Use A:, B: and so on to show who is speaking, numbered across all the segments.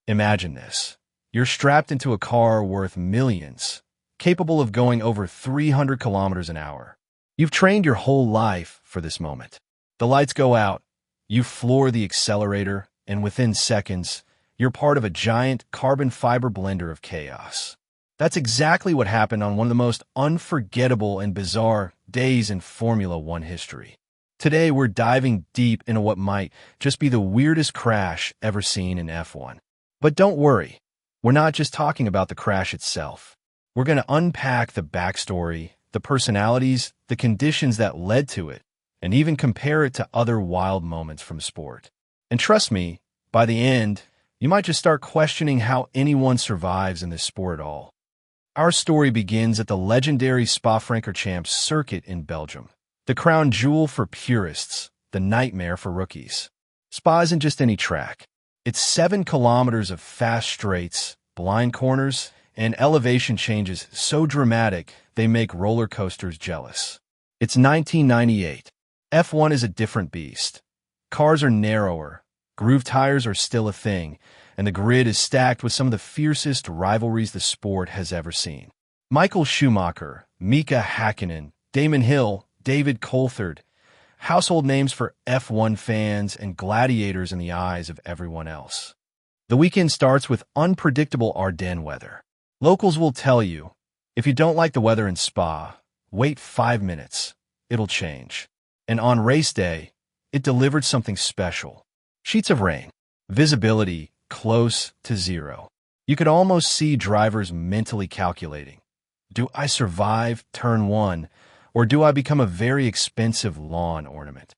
A: Imagine this. You're strapped into a car worth millions, capable of going over 300 kilometers an hour. You've trained your whole life for this moment. The lights go out, you floor the accelerator, and within seconds, you're part of a giant carbon fiber blender of chaos. That's exactly what happened on one of the most unforgettable and bizarre days in Formula One history. Today, we're diving deep into what might just be the weirdest crash ever seen in F1. But don't worry, we're not just talking about the crash itself. We're going to unpack the backstory, the personalities, the conditions that led to it, and even compare it to other wild moments from sport. And trust me, by the end, you might just start questioning how anyone survives in this sport at all. Our story begins at the legendary Spa-Francorchamps circuit in Belgium, the crown jewel for purists, the nightmare for rookies. Spa isn't just any track. It's 7 kilometers of fast straights, blind corners, and elevation changes so dramatic they make roller coasters jealous. It's 1998. F1 is a different beast. Cars are narrower, groove tires are still a thing, and the grid is stacked with some of the fiercest rivalries the sport has ever seen. Michael Schumacher, Mika Hakkinen, Damon Hill, David Coulthard, household names for F1 fans and gladiators in the eyes of everyone else. The weekend starts with unpredictable Ardennes weather. Locals will tell you, if you don't like the weather in Spa, wait 5 minutes. It'll change. And on race day, it delivered something special. Sheets of rain, visibility close to zero. You could almost see drivers mentally calculating, do I survive turn 1, or do I become a very expensive lawn ornament?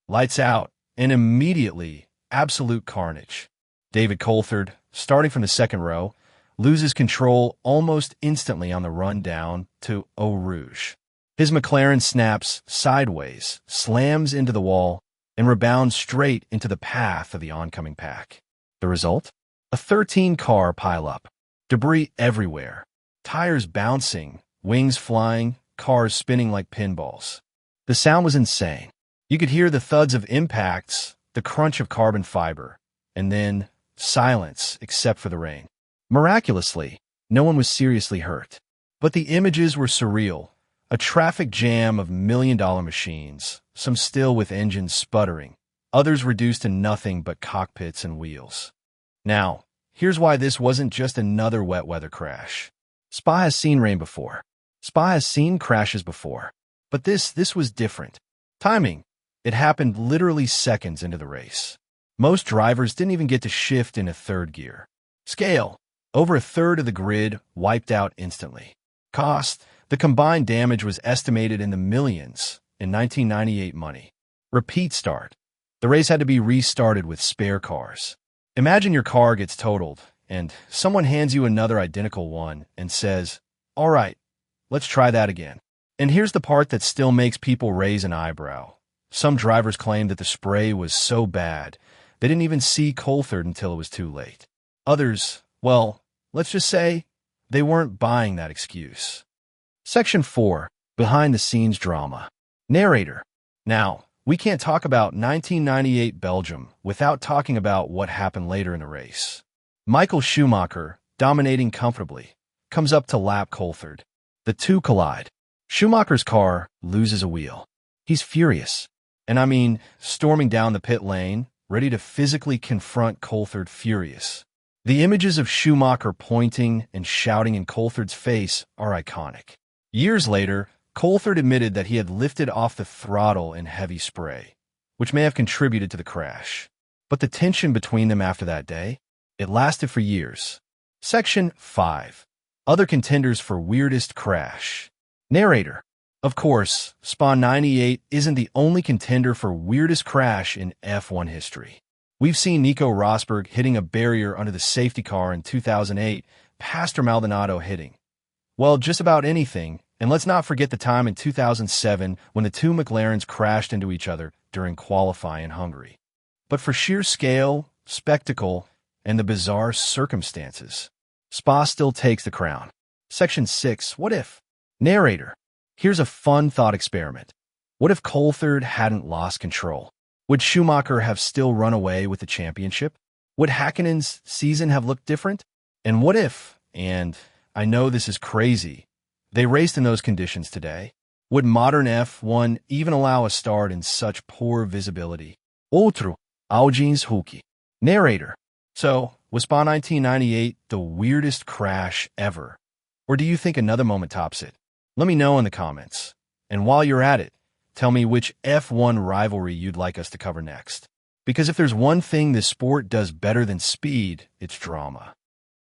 A: Lights out, and immediately, absolute carnage. David Coulthard, starting from the second row, loses control almost instantly on the run down to Eau Rouge. His McLaren snaps sideways, slams into the wall, and rebounds straight into the path of the oncoming pack. The result? A 13-car pileup. Debris everywhere. Tires bouncing, wings flying, cars spinning like pinballs. The sound was insane. You could hear the thuds of impacts, the crunch of carbon fiber, and then silence except for the rain. Miraculously, no one was seriously hurt. But the images were surreal. A traffic jam of million-dollar machines, some still with engines sputtering, others reduced to nothing but cockpits and wheels. Now, here's why this wasn't just another wet weather crash. Spa has seen rain before. Spa has seen crashes before. But this was different. Timing. It happened literally seconds into the race. Most drivers didn't even get to shift into third gear. Scale. Over a third of the grid wiped out instantly. Cost. The combined damage was estimated in the millions in 1998 money. Repeat start. The race had to be restarted with spare cars. Imagine your car gets totaled, and someone hands you another identical one and says, all right, let's try that again. And here's the part that still makes people raise an eyebrow. Some drivers claim that the spray was so bad, they didn't even see Coulthard until it was too late. Others, well, let's just say, they weren't buying that excuse. Section 4. Behind-the-scenes drama. Narrator. Now, we can't talk about 1998 Belgium without talking about what happened later in the race. Michael Schumacher, dominating comfortably, comes up to lap Coulthard. The two collide. Schumacher's car loses a wheel. He's furious. And I mean, storming down the pit lane, ready to physically confront Coulthard furious. The images of Schumacher pointing and shouting in Coulthard's face are iconic. Years later, Coulthard admitted that he had lifted off the throttle in heavy spray, which may have contributed to the crash. But the tension between them after that day, it lasted for years. Section 5. Other contenders for weirdest crash. Narrator. Of course, Spa-98 isn't the only contender for weirdest crash in F1 history. We've seen Nico Rosberg hitting a barrier under the safety car in 2008, Pastor Maldonado hitting. Well, just about anything. And let's not forget the time in 2007 when the two McLarens crashed into each other during qualifying in Hungary. But for sheer scale, spectacle, and the bizarre circumstances, Spa still takes the crown. Section 6. What if? Narrator. Here's a fun thought experiment. What if Coulthard hadn't lost control? Would Schumacher have still run away with the championship? Would Häkkinen's season have looked different? And what if, and I know this is crazy, they raced in those conditions today? Would modern F1 even allow a start in such poor visibility? Outro, Augins Huki. Narrator. So, was Spa 1998 the weirdest crash ever? Or do you think another moment tops it? Let me know in the comments. And while you're at it, tell me which F1 rivalry you'd like us to cover next. Because if there's one thing this sport does better than speed, it's drama.